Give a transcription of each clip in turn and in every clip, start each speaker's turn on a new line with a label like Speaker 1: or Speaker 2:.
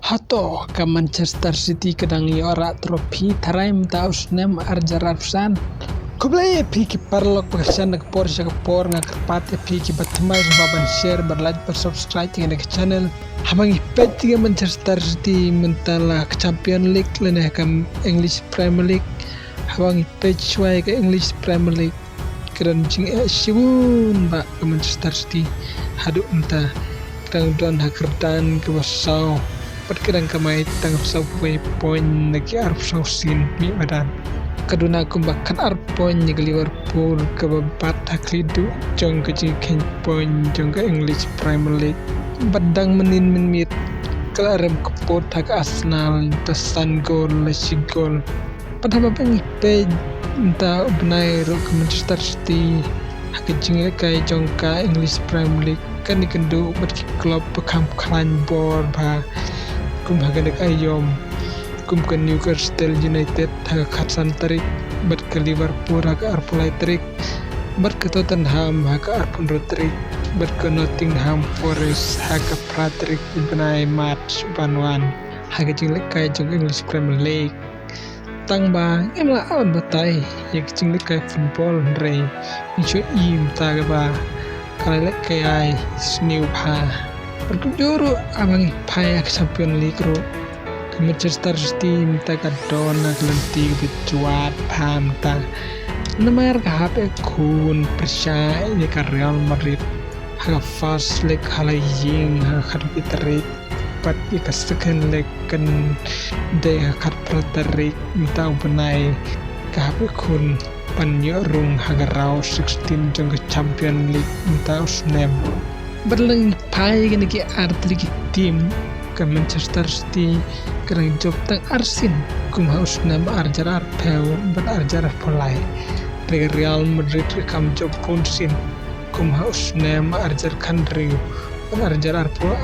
Speaker 1: Hato ka Manchester City kadang ora trofi taraim taus nem arjarafsan. Kublai piki parlok pagsan nagpor siya kapor nga karpate piki batmay baban share berlaj subscribe ng channel. Habang ipet nga Manchester City mentala ke Champion League lena kam English Premier League. Habang ipet syai ke English Premier League. Keran jing siwun ba ke Manchester City hadu entah kadang don hakerdan ke wasau. Kadang kamay tanggap sa poin nagi arp sin mi badan. Kaduna kumbakan arpon ni Liverpool ke babat haklidu jong ke jing poin jong ke English Premier League. Badang menin menit kelarem kepot hak Arsenal tasan gol lesi gol. Padahal bang ipe entah benai ro ke Manchester City hak jing kai jong ka English Premier League kan dikendu berki klub bekam klan bor ba kum hagan ayom kum ke Newcastle United hak khatsan tarik ber ke Liverpool hak arpulai tarik ber ke Tottenham hak arpun tarik ber ke Nottingham Forest hak pratrik benai match banwan hak jing lekai jong English Premier League tang ba emla awan batai yak jing lekai football rei isu im ta ba kala lekai ai sniu pa berkujuru abang ipaya ke Champion League ro ke Manchester City minta ka dona kelenti becuat pam ta namar ka HP kun percaya ya ka Real Madrid ha fast leg halaying ha khadpi tarik pat ya ka second leg kan de ha tarik minta benai ka HP kun panyo rung hagarau 16 jong ke Champion League minta usnem berlang pai gini ki arti tim ke Manchester City kerang job tang arsin kum haus nam arjar arpeu ber arjar polai dari Real Madrid kam job punsin kum haus nam arjar kandri ber arjar arpo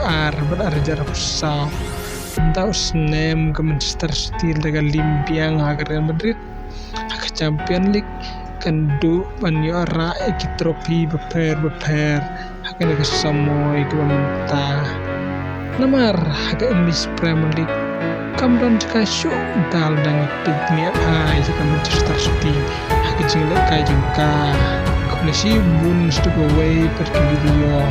Speaker 1: ber arjar pusau taus nam ke Manchester City dengan limpiang hak Real Madrid hak Champion League kandu banyo ra iki trofi beper hakan ke samoy ke mentah namar haga English Premier League kam don ka show dal dang pignia ai ke Manchester City haga jing kai jong ka kone si bun stu go way per video